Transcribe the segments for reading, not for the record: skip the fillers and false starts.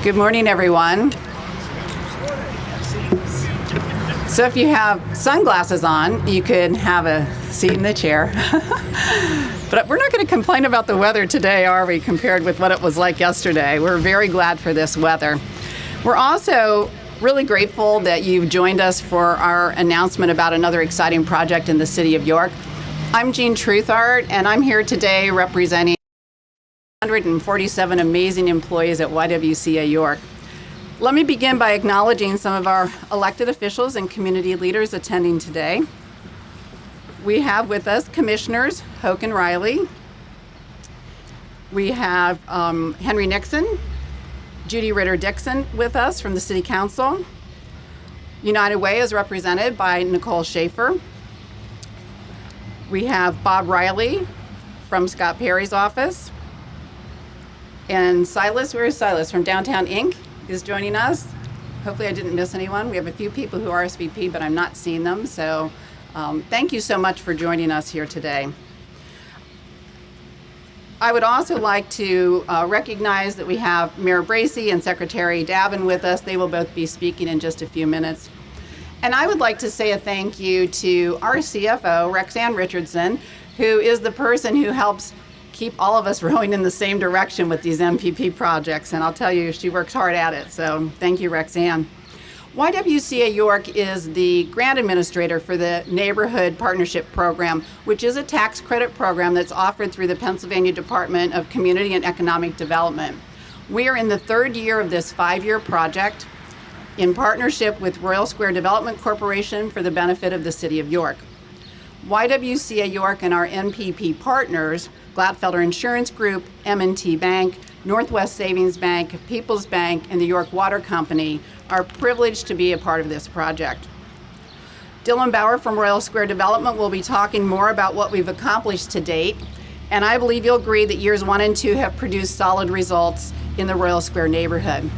Good morning, everyone. So if you have sunglasses on, you could have a seat in the chair. But we're not going to complain about the weather today, are we, compared with what it was like yesterday? We're very glad for this weather. We're also really grateful that you've joined us for our announcement about another exciting project in the city of York. I'm Jean Truthart, and I'm here today representing 147 amazing employees at YWCA York. Let me begin by acknowledging some of our elected officials and community leaders attending today. We have with us Commissioners Hoke and Riley. We have Henry Nixon, Judy Ritter-Dixon with us from the City Council. United Way is represented by Nicole Schaefer. We have Bob Riley from Scott Perry's office. And Silas, where is Silas? From Downtown Inc. is joining us. Hopefully I didn't miss anyone. We have a few people who RSVP, but I'm not seeing them. So thank you so much for joining us here today. I would also like to recognize that we have Mayor Bracey and Secretary Davin with us. They will both be speaking in just a few minutes. And I would like to say a thank you to our CFO, Rexanne Richardson, who is the person who helps keep all of us rowing in the same direction with these MPP projects. And I'll tell you, she works hard at it. So thank you, Rexanne. YWCA York is the grant administrator for the Neighborhood Partnership Program, which is a tax credit program that's offered through the Pennsylvania Department of Community and Economic Development. We are in the third year of this 5-year project in partnership with Royal Square Development Corporation for the benefit of the City of York. YWCA York and our NPP partners, Gladfelder Insurance Group, M&T Bank, Northwest Savings Bank, People's Bank, and the York Water Company are privileged to be a part of this project. Dylan Bauer from Royal Square Development will be talking more about what we've accomplished to date, and I believe you'll agree that years 1 and 2 have produced solid results in the Royal Square neighborhood.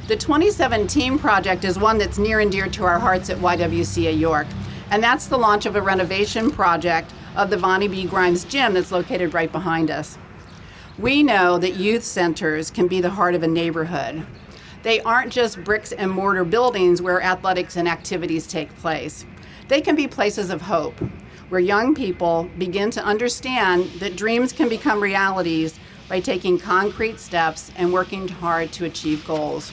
The 2017 project is one that's near and dear to our hearts at YWCA York, and that's the launch of a renovation project of the Voni B. Grimes Gym that's located right behind us. We know that youth centers can be the heart of a neighborhood. They aren't just bricks and mortar buildings where athletics and activities take place. They can be places of hope, where young people begin to understand that dreams can become realities by taking concrete steps and working hard to achieve goals.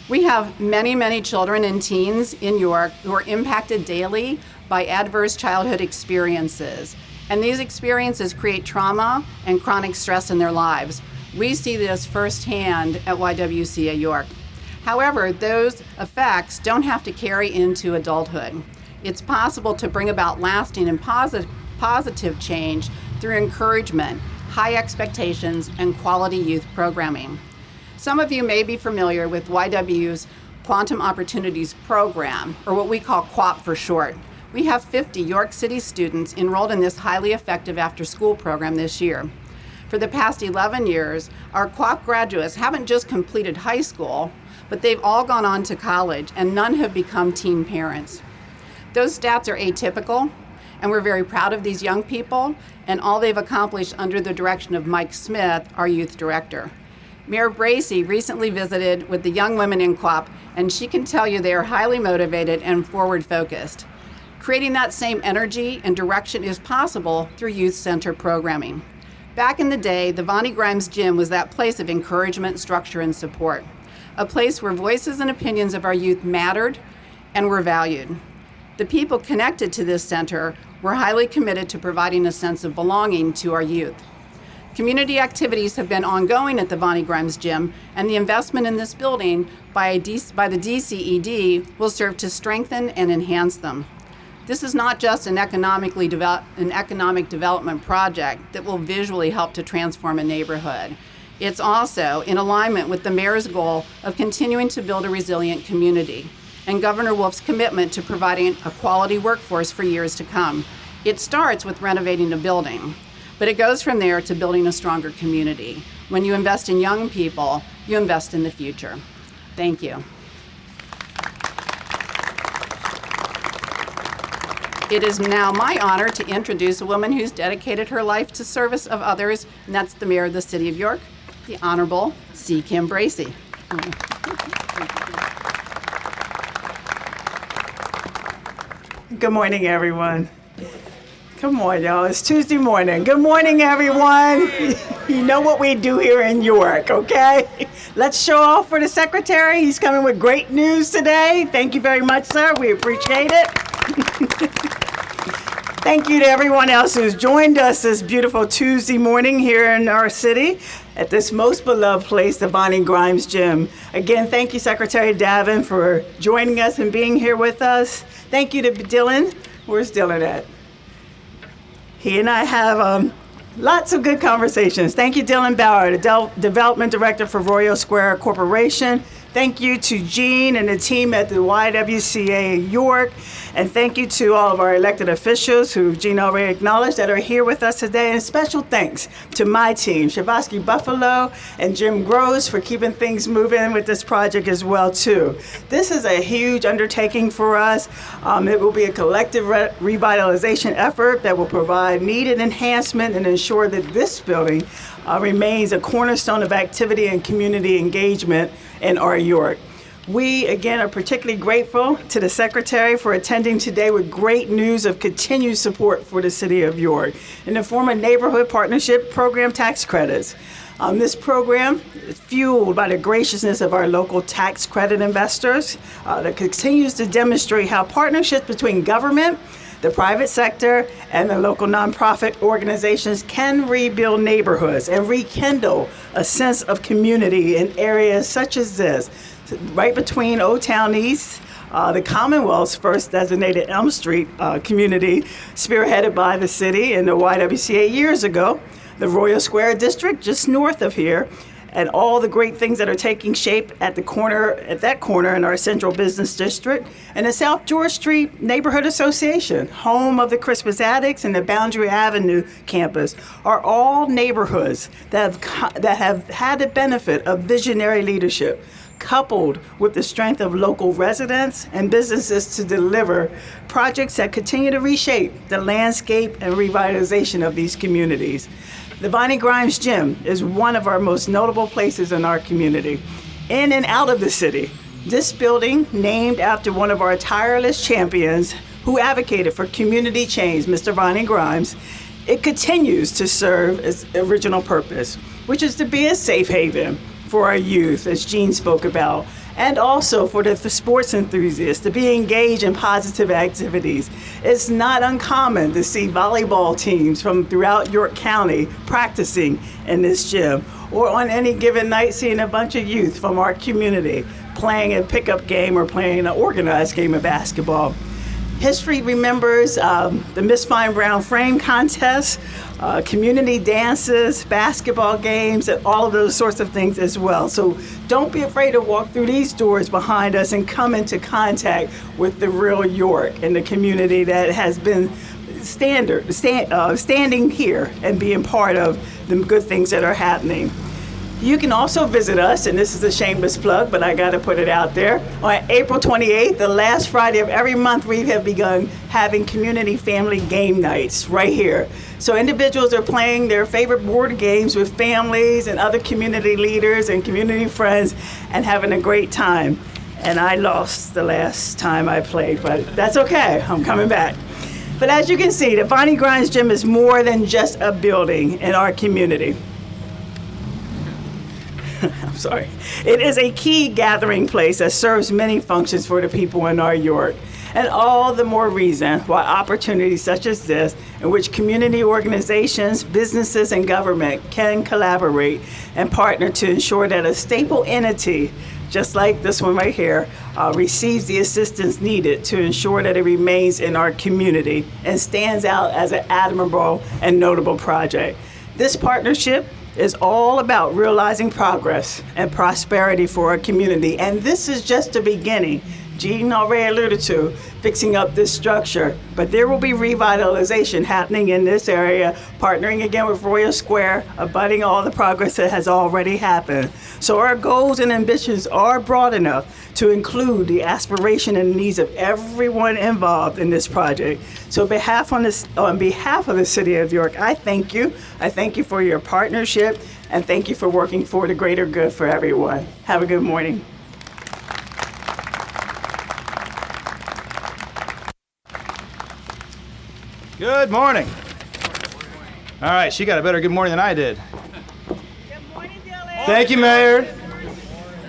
We have many, many children and teens in York who are impacted daily by adverse childhood experiences. And these experiences create trauma and chronic stress in their lives. We see this firsthand at YWCA York. However, those effects don't have to carry into adulthood. It's possible to bring about lasting and positive change through encouragement, high expectations, and quality youth programming. Some of you may be familiar with YW's Quantum Opportunities Program, or what we call QUOP for short. We have 50 York City students enrolled in this highly effective after-school program this year. For the past 11 years, our QUOP graduates haven't just completed high school, but they've all gone on to college, and none have become teen parents. Those stats are atypical, and we're very proud of these young people and all they've accomplished under the direction of Mike Smith, our youth director. Mayor Bracey recently visited with the young women in QUOP, and she can tell you they are highly motivated and forward-focused. Creating that same energy and direction is possible through youth center programming. Back in the day, the Voni Grimes Gym was that place of encouragement, structure, and support, a place where voices and opinions of our youth mattered and were valued. The people connected to this center were highly committed to providing a sense of belonging to our youth. Community activities have been ongoing at the Voni Grimes Gym, and the investment in this building by the DCED will serve to strengthen and enhance them. This is not just an economic development project that will visually help to transform a neighborhood. It's also in alignment with the mayor's goal of continuing to build a resilient community and Governor Wolf's commitment to providing a quality workforce for years to come. It starts with renovating a building, but it goes from there to building a stronger community. When you invest in young people, you invest in the future. Thank you. It is now my honor to introduce a woman who's dedicated her life to service of others, and that's the Mayor of the City of York, the Honorable C. Kim Bracey. Good morning, everyone. Come on, y'all. It's Tuesday morning. Good morning, everyone. You know what we do here in York, okay? Let's show off for the secretary. He's coming with great news today. Thank you very much, sir. We appreciate it. Thank you to everyone else who's joined us this beautiful Tuesday morning here in our city at this most beloved place, the Voni Grimes Gym. Again, thank you, Secretary Davin, for joining us and being here with us. Thank you to Dylan. Where's Dylan at? He and I have lots of good conversations. Thank you, Dylan Bauer, the Development Director for Royal Square Corporation. Thank you to Jean and the team at the YWCA York. And thank you to all of our elected officials who Jean already acknowledged that are here with us today. And special thanks to my team, Shavosky Buffalo and Jim Groves, for keeping things moving with this project as well, too. This is a huge undertaking for us. It will be a collective revitalization effort that will provide needed enhancement and ensure that this building remains a cornerstone of activity and community engagement in our York. We, again, are particularly grateful to the Secretary for attending today with great news of continued support for the City of York in the form of Neighborhood Partnership Program tax credits. This program is fueled by the graciousness of our local tax credit investors that continues to demonstrate how partnerships between government, the private sector, and the local nonprofit organizations can rebuild neighborhoods and rekindle a sense of community in areas such as this. Right between Old Town East, the Commonwealth's first designated Elm Street community, spearheaded by the city and the YWCA years ago, the Royal Square District just north of here, and all the great things that are taking shape at that corner in our central business district, and the South George Street Neighborhood Association, home of the Crispus Attucks and the Boundary Avenue campus, are all neighborhoods that have had the benefit of visionary leadership, coupled with the strength of local residents and businesses to deliver projects that continue to reshape the landscape and revitalization of these communities. The Voni Grimes Gym is one of our most notable places in our community, in and out of the city. This building, named after one of our tireless champions who advocated for community change, Mr. Voni Grimes, it continues to serve its original purpose, which is to be a safe haven for our youth, as Jean spoke about, and also for the sports enthusiasts to be engaged in positive activities. It's not uncommon to see volleyball teams from throughout York County practicing in this gym, or on any given night seeing a bunch of youth from our community playing a pickup game or playing an organized game of basketball. History remembers the Miss Fine Brown Frame contest, community dances, basketball games, and all of those sorts of things as well. So don't be afraid to walk through these doors behind us and come into contact with the real York and the community that has been standing here and being part of the good things that are happening. You can also visit us, and this is a shameless plug, but I got to put it out there. On April 28th, the last Friday of every month, we have begun having community family game nights right here. So individuals are playing their favorite board games with families and other community leaders and community friends and having a great time. And I lost the last time I played, but that's okay. I'm coming back. But as you can see, the Voni Grimes Gym is more than just a building in our community. I'm sorry. It is a key gathering place that serves many functions for the people in our York. And all the more reason why opportunities such as this, in which community organizations, businesses, and government can collaborate and partner to ensure that a staple entity, just like this one right here, receives the assistance needed to ensure that it remains in our community and stands out as an admirable and notable project. This partnership is all about realizing progress and prosperity for our community. And this is just the beginning. Gene already alluded to, fixing up this structure. But there will be revitalization happening in this area, partnering again with Royal Square, abutting all the progress that has already happened. So our goals and ambitions are broad enough to include the aspiration and needs of everyone involved in this project. So on behalf of the City of York, I thank you. I thank you for your partnership, and thank you for working for the greater good for everyone. Have a good morning. Good morning. All right, she got a better good morning than I did. Good morning, Dylan. Thank you, Mayor.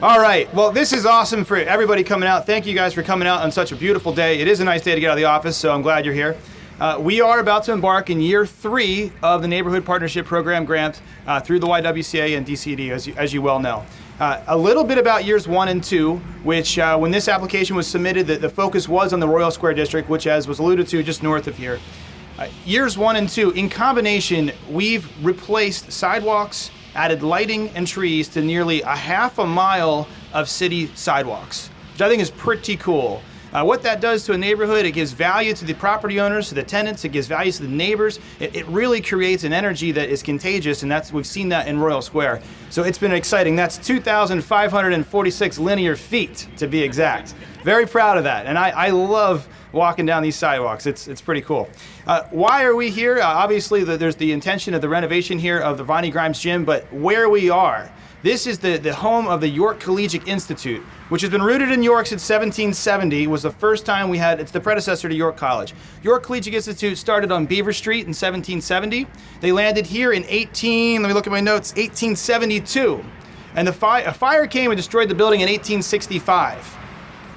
All right, well, this is awesome for everybody coming out. Thank you guys for coming out on such a beautiful day. It is a nice day to get out of the office, so I'm glad you're here. We are about to embark in year 3 of the Neighborhood Partnership Program grant through the YWCA and DCD, as you well know. A little bit about years 1 and 2, which when this application was submitted, the focus was on the Royal Square District, which, as was alluded to, just north of here. Years 1 and 2, in combination, we've replaced sidewalks, added lighting and trees to nearly a half a mile of city sidewalks, which I think is pretty cool. What that does to a neighborhood, it gives value to the property owners, to the tenants, it gives value to the neighbors. It really creates an energy that is contagious, and we've seen that in Royal Square. So it's been exciting. That's 2,546 linear feet, to be exact. Very proud of that, and I love walking down these sidewalks. It's pretty cool. Why are we here? Obviously, there's the intention of the renovation here of the Voni Grimes Gym, but where we are, this is the home of the York Collegiate Institute, which has been rooted in York since 1770. Was the first time we had, it's the predecessor to York College. York Collegiate Institute started on Beaver Street in 1770. They landed here in let me look at my notes, 1872. And a fire came and destroyed the building in 1865.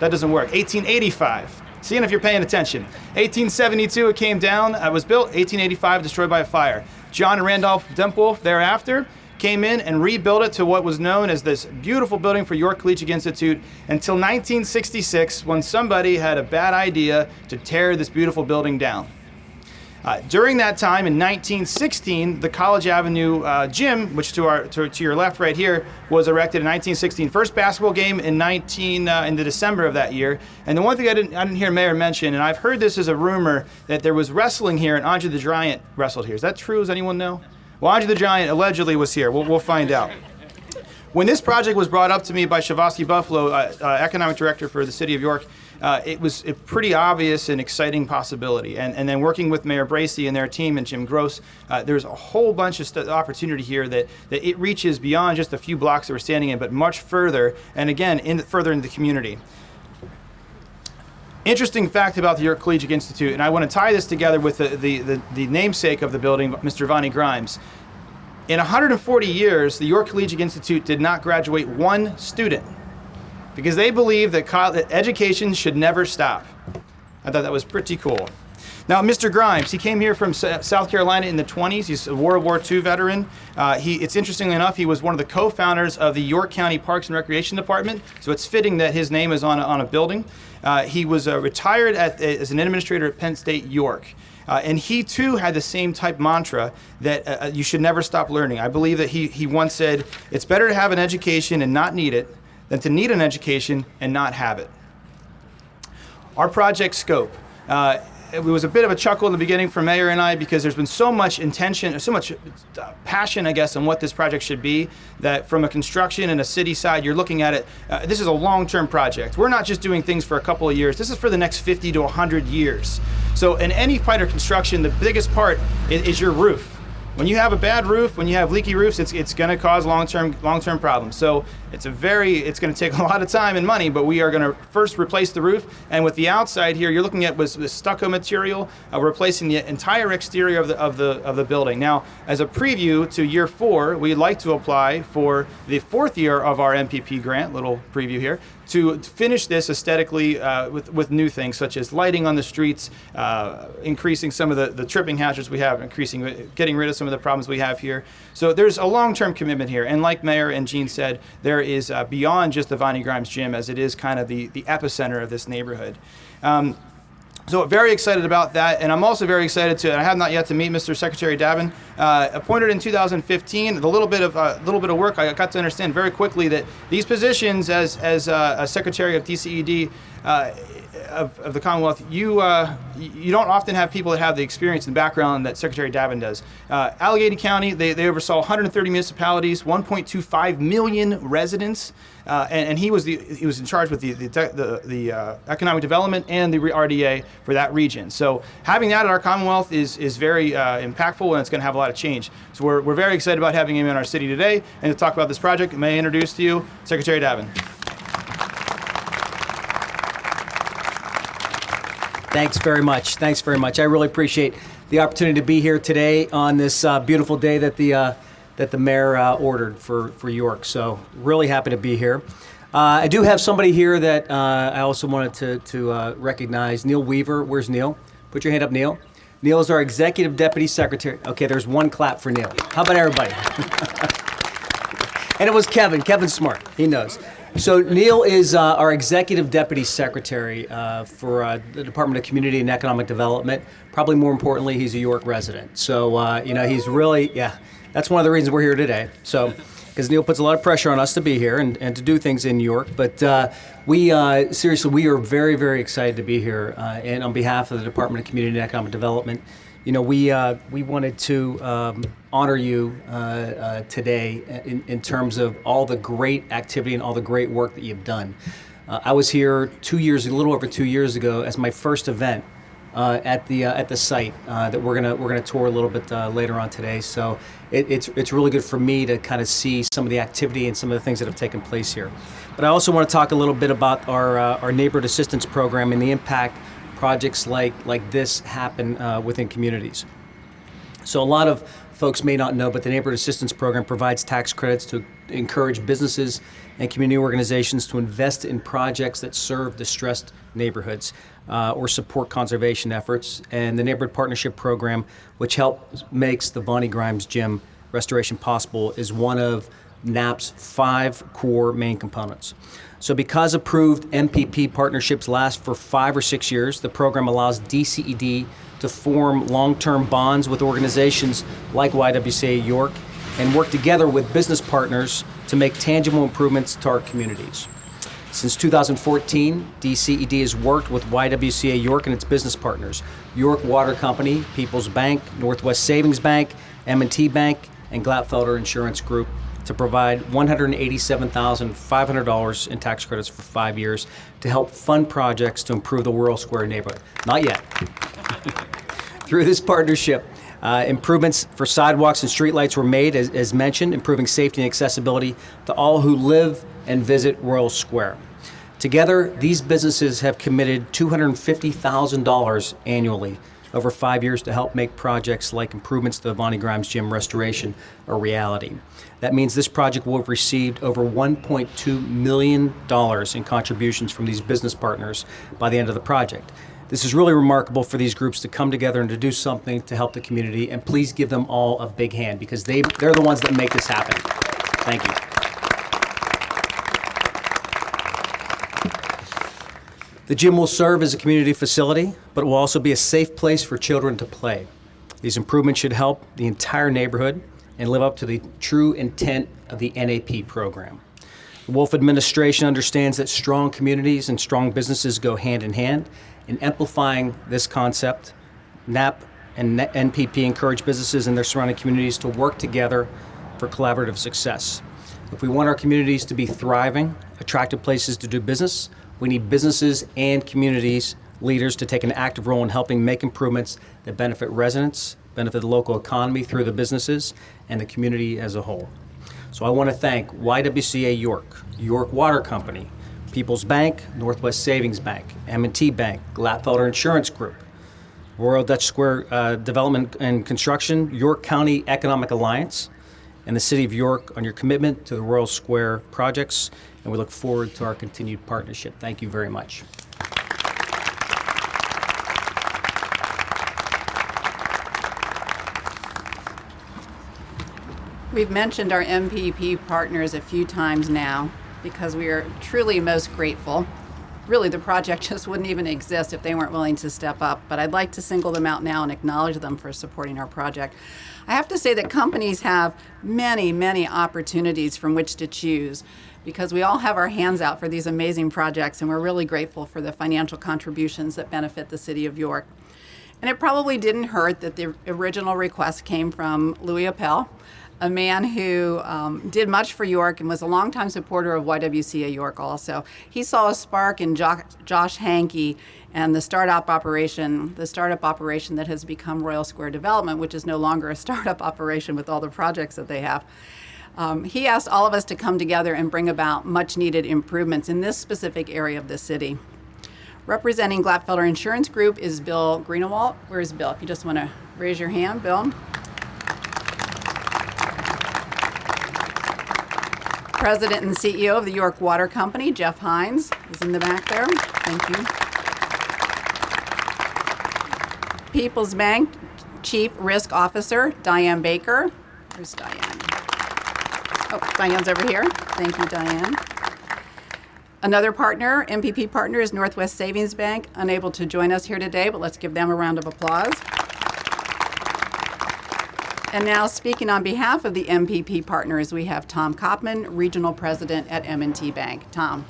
That doesn't work, 1885. Seeing if you're paying attention. 1872 it came down, it was built, 1885 destroyed by a fire. John and Randolph Dempwolf thereafter came in and rebuilt it to what was known as this beautiful building for York Collegiate Institute until 1966, when somebody had a bad idea to tear this beautiful building down. During that time, in 1916, the College Avenue gym, which to your left right here, was erected in 1916. First basketball game in the December of that year. And the one thing I didn't hear Mayor mention, and I've heard this as a rumor, that there was wrestling here, and Andre the Giant wrestled here. Is that true? Does anyone know? Well, Andre the Giant allegedly was here. We'll find out. When this project was brought up to me by Shavosky Buffalo, economic director for the City of York, it was a pretty obvious and exciting possibility. And then working with Mayor Bracey and their team and Jim Gross, there's a whole bunch of opportunity here that it reaches beyond just a few blocks that we're standing in, but much further, and again, further into the community. Interesting fact about the York Collegiate Institute, and I want to tie this together with the namesake of the building, Mr. Voni Grimes. In 140 years, the York Collegiate Institute did not graduate one student because they believe that education should never stop. I thought that was pretty cool. Now, Mr. Grimes, he came here from South Carolina in the 20s. He's a World War II veteran. It's interestingly enough, he was one of the co-founders of the York County Parks and Recreation Department, so it's fitting that his name is on a building. He was retired as an administrator at Penn State York. And he too had the same type mantra that you should never stop learning. I believe that he once said, it's better to have an education and not need it than to need an education and not have it. Our project scope. It was a bit of a chuckle in the beginning for Mayor and I because there's been so much intention, so much passion, I guess, on what this project should be, that from a construction and a city side, you're looking at it, this is a long-term project. We're not just doing things for a couple of years. This is for the next 50 to 100 years. So in any part of construction, the biggest part is your roof. When you have a bad roof, when you have leaky roofs, it's going to cause long-term problems. So it's going to take a lot of time and money, but we are going to first replace the roof. And with the outside here, you're looking at was the stucco material, replacing the entire exterior of the building. Now, as a preview to year 4, we'd like to apply for the 4th year of our MPP grant. Little preview here. To finish this aesthetically with new things such as lighting on the streets, increasing some of the tripping hazards we have, getting rid of some of the problems we have here. So there's a long-term commitment here. And like Mayor and Gene said, there is beyond just the Voni Grimes Gym, as it is kind of the epicenter of this neighborhood. So very excited about that, and I'm also very excited and I have not yet to meet Mr. Secretary Davin. Appointed in 2015, a little bit of work, I got to understand very quickly that these positions as a Secretary of DCED of the Commonwealth, you don't often have people that have the experience and background that Secretary Davin does. Allegheny County, they oversaw 130 municipalities, 1.25 million residents. And he was in charge with the economic development and the RDA for that region. So having that at our Commonwealth is very impactful, and it's going to have a lot of change. So we're very excited about having him in our city today and to talk about this project. May I introduce to you Secretary Davin. Thanks very much. Thanks very much. I really appreciate the opportunity to be here today on this beautiful day that the mayor ordered for York. So really happy to be here. I do have somebody here that I also wanted to recognize. Neil Weaver. Where's Neil? Put your hand up, Neil. Neil is our Executive Deputy Secretary. Okay, there's one clap for Neil. How about everybody? And it was Kevin. Kevin's smart. He knows. So Neil is our Executive Deputy Secretary for the Department of Community and Economic Development. Probably more importantly, he's a York resident. So, he's really, that's one of the reasons we're here today. So, because Neil puts a lot of pressure on us to be here and to do things in New York. But we are very, very excited to be here. And on behalf of the Department of Community and Economic Development, we wanted to honor you today in terms of all the great activity and all the great work that you've done. I was here a little over 2 years ago, as my first event at the site that we're gonna tour a little bit later on today. So it's really good for me to kind of see some of the activity and some of the things that have taken place here. But I also want to talk a little bit about our neighborhood assistance program and the impact projects like this happen within communities. So a lot of folks may not know, but the Neighborhood Assistance Program provides tax credits to encourage businesses and community organizations to invest in projects that serve distressed neighborhoods or support conservation efforts. And the Neighborhood Partnership Program, which makes the Voni Grimes Gym restoration possible, is one of NAP's 5 core main components. So because approved MPP partnerships last for 5 or 6 years, the program allows DCED to form long-term bonds with organizations like YWCA York and work together with business partners to make tangible improvements to our communities. Since 2014, DCED has worked with YWCA York and its business partners, York Water Company, People's Bank, Northwest Savings Bank, M&T Bank, and Glatfelder Insurance Group to provide $187,500 in tax credits for 5 years to help fund projects to improve the World Square neighborhood. Not yet. Through this partnership, improvements for sidewalks and streetlights were made, as mentioned, improving safety and accessibility to all who live and visit Royal Square. Together, these businesses have committed $250,000 annually over 5 years to help make projects like improvements to the Voni Grimes Gym restoration a reality. That means this project will have received over $1.2 million in contributions from these business partners by the end of the project. This is really remarkable for these groups to come together and to do something to help the community, and please give them all a big hand because they're the ones that make this happen. Thank you. The gym will serve as a community facility, but it will also be a safe place for children to play. These improvements should help the entire neighborhood and live up to the true intent of the NAP program. The Wolf administration understands that strong communities and strong businesses go hand in hand. In amplifying this concept, NAP and NPP encourage businesses and their surrounding communities to work together for collaborative success. If we want our communities to be thriving, attractive places to do business, we need businesses and communities leaders to take an active role in helping make improvements that benefit residents, benefit the local economy through the businesses, and the community as a whole. So I want to thank YWCA York, York Water Company, People's Bank, Northwest Savings Bank, M&T Bank, Glatfelder Insurance Group, Royal Dutch Square Development and Construction, York County Economic Alliance, and the City of York on your commitment to the Royal Square projects, and we look forward to our continued partnership. Thank you very much. We've mentioned our MPP partners a few times now because we are truly most grateful. really the project just wouldn't even exist if they weren't willing to step up. But I'd like to single them out now and acknowledge them for supporting our project. I have to say that companies have many, many opportunities from which to choose, because we all have our hands out for these amazing projects, and we're really grateful for the financial contributions that benefit the city of York. And it probably didn't hurt that the original request came from Louis Appel, a man who did much for York and was a longtime supporter of YWCA York also. He saw a spark in Josh Hankey and the startup operation that has become Royal Square Development, which is no longer a startup operation with all the projects that they have. He asked all of us to come together and bring about much needed improvements in this specific area of the city. Representing Glatfelter Insurance Group is Bill Greenewalt. Where's Bill? If you just want to raise your hand, Bill. President and CEO of the York Water Company, Jeff Hines, is in the back there. Thank you. People's Bank Chief Risk Officer, Diane Baker. Where's Diane? Oh, Diane's over here. Thank you, Diane. Another partner, MPP partner, is Northwest Savings Bank, unable to join us here today, but let's give them a round of applause. And now, speaking on behalf of the MPP partners, we have Tom Kopman, Regional President at M&T Bank. Tom.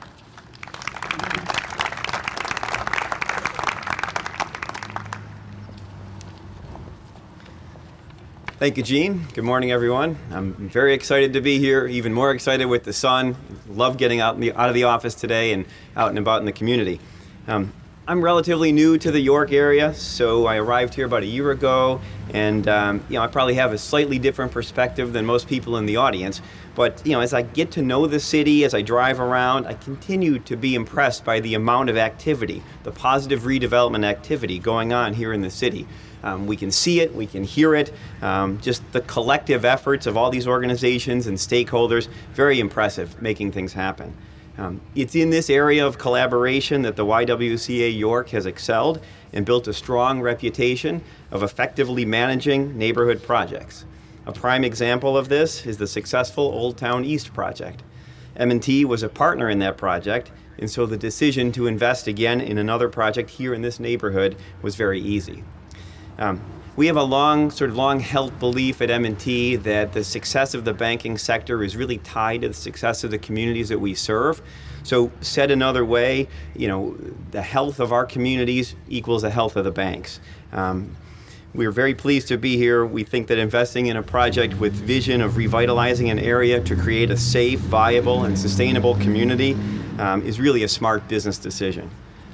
Thank you, Jean. Good morning, everyone. I'm very excited to be here, even more excited with the sun. Love getting out of the office today and out and about in the community. I'm relatively new to the York area, so I arrived here about a year ago, and I probably have a slightly different perspective than most people in the audience. But as I get to know the city, as I drive around, I continue to be impressed by the amount of activity, the positive redevelopment activity going on here in the city. We can see it, we can hear it, just the collective efforts of all these organizations and stakeholders, very impressive, making things happen. It's in this area of collaboration that the YWCA York has excelled and built a strong reputation of effectively managing neighborhood projects. A prime example of this is the successful Old Town East project. M&T was a partner in that project, and so the decision to invest again in another project here in this neighborhood was very easy. We have a long held belief at M&T that the success of the banking sector is really tied to the success of the communities that we serve. So said another way, the health of our communities equals the health of the banks. We are very pleased to be here. We think that investing in a project with vision of revitalizing an area to create a safe, viable, and sustainable community is really a smart business decision.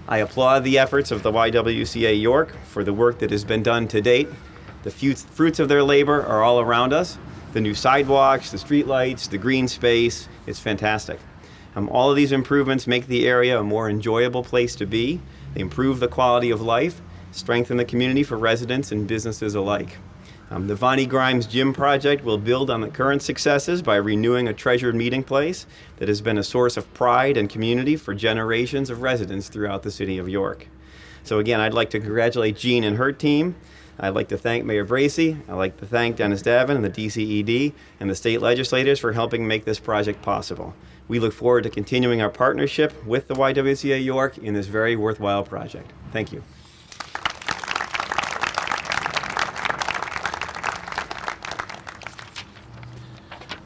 I applaud the efforts of the YWCA York for the work that has been done to date. The fruits of their labor are all around us. The new sidewalks, the streetlights, the green space, it's fantastic. All of these improvements make the area a more enjoyable place to be. They improve the quality of life, strengthen the community for residents and businesses alike. The Voni Grimes Gym project will build on the current successes by renewing a treasured meeting place that has been a source of pride and community for generations of residents throughout the city of York. So again, I'd like to congratulate Jean and her team. I'd like to thank Mayor Bracey. I'd like to thank Dennis Davin and the DCED and the state legislators for helping make this project possible. We look forward to continuing our partnership with the YWCA York in this very worthwhile project. Thank you.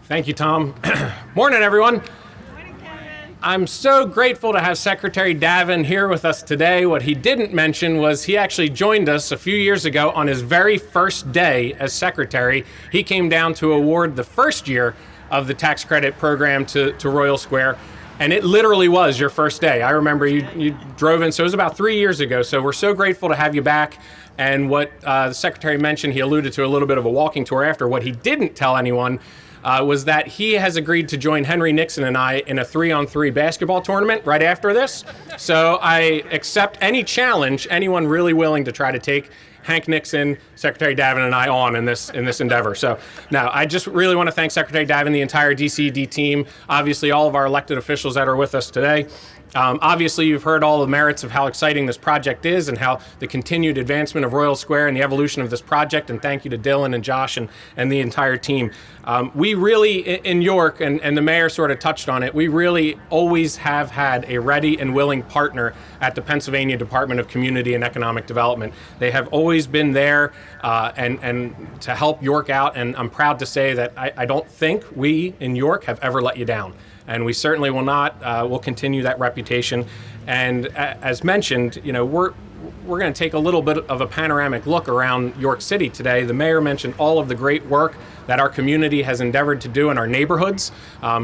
Thank you, Tom. Morning, everyone. I'm so grateful to have Secretary Davin here with us today. What he didn't mention was he actually joined us a few years ago on his very first day as secretary. He came down to award the first year of the tax credit program to Royal Square, and it literally was your first day. I remember you drove in, so it was about 3 years ago. So we're so grateful to have you back. And what the secretary mentioned, he alluded to a little bit of a walking tour after. What he didn't tell anyone was that he has agreed to join Henry Nixon and I in a 3-on-3 basketball tournament right after this. So I accept any challenge, anyone really willing to try to take Hank Nixon, Secretary Davin, and I on in this endeavor. So now I just really want to thank Secretary Davin, the entire DCED team, obviously all of our elected officials that are with us today. Obviously, you've heard all the merits of how exciting this project is and how the continued advancement of Royal Square and the evolution of this project, and thank you to Dylan and Josh and the entire team. We really, in York, and the mayor sort of touched on it, we really always have had a ready and willing partner at the Pennsylvania Department of Community and Economic Development. They have always been there and to help York out, and I'm proud to say that I don't think we in York have ever let you down. And we certainly will not. We'll continue that reputation. And as mentioned, we're going to take a little bit of a panoramic look around York City today. The mayor mentioned all of the great work that our community has endeavored to do in our neighborhoods,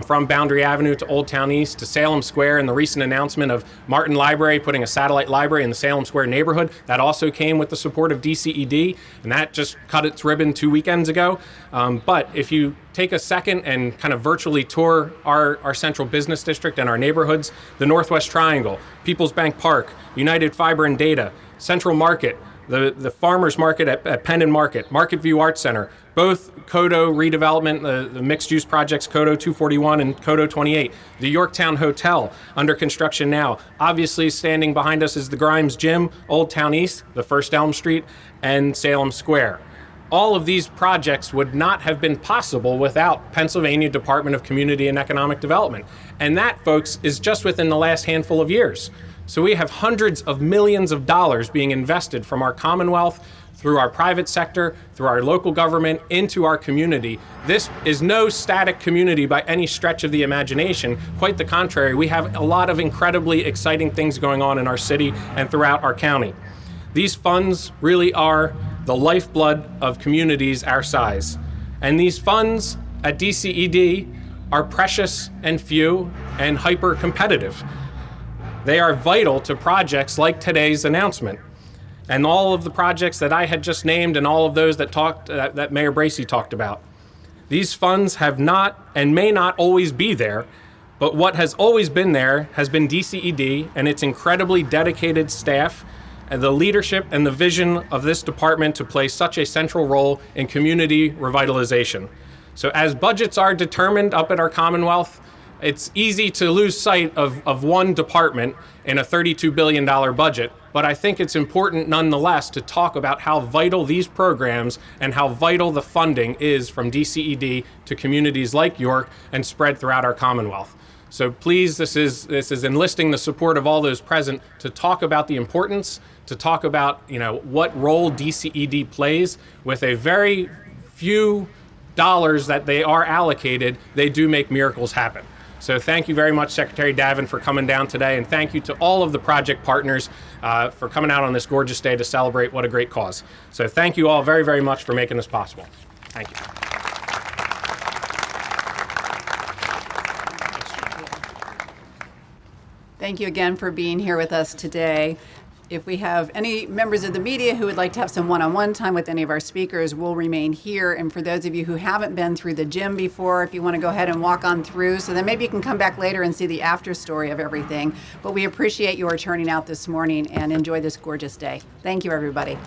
from Boundary Avenue to Old Town East to Salem Square, and the recent announcement of Martin Library putting a satellite library in the Salem Square neighborhood. That also came with the support of DCED, and that just cut its ribbon 2 weekends ago. But if you take a second and kind of virtually tour our central business district and our neighborhoods, the Northwest Triangle, People's Bank Park, United Fiber and Data, Central Market, the Farmers Market at Penn and Market, Market View Arts Center, both Codo redevelopment, the mixed-use projects Codo 241 and Codo 28, the Yorktown Hotel under construction now. Obviously, standing behind us is the Grimes Gym, Old Town East, the First Elm Street, and Salem Square. All of these projects would not have been possible without Pennsylvania Department of Community and Economic Development. And that, folks, is just within the last handful of years. So we have hundreds of millions of dollars being invested from our Commonwealth, through our private sector, through our local government, into our community. This is no static community by any stretch of the imagination. Quite the contrary, we have a lot of incredibly exciting things going on in our city and throughout our county. These funds really are the lifeblood of communities our size. And these funds at DCED are precious and few and hyper-competitive. They are vital to projects like today's announcement. And all of the projects that I had just named and all of those that Mayor Bracey talked about. These funds have not and may not always be there, but what has always been there has been DCED and its incredibly dedicated staff and the leadership and the vision of this department to play such a central role in community revitalization. So as budgets are determined up at our Commonwealth, it's easy to lose sight of one department in a $32 billion budget, but I think it's important nonetheless to talk about how vital these programs and how vital the funding is from DCED to communities like York and spread throughout our Commonwealth. So please, this is enlisting the support of all those present to talk about the importance, to talk about what role DCED plays. With a very few dollars that they are allocated, they do make miracles happen. So thank you very much, Secretary Davin, for coming down today, and thank you to all of the project partners for coming out on this gorgeous day to celebrate what a great cause. So thank you all very, very much for making this possible. Thank you. Thank you again for being here with us today. If we have any members of the media who would like to have some one-on-one time with any of our speakers, we'll remain here. And for those of you who haven't been through the gym before, if you want to go ahead and walk on through, so then maybe you can come back later and see the after story of everything. But we appreciate your turning out this morning and enjoy this gorgeous day. Thank you, everybody.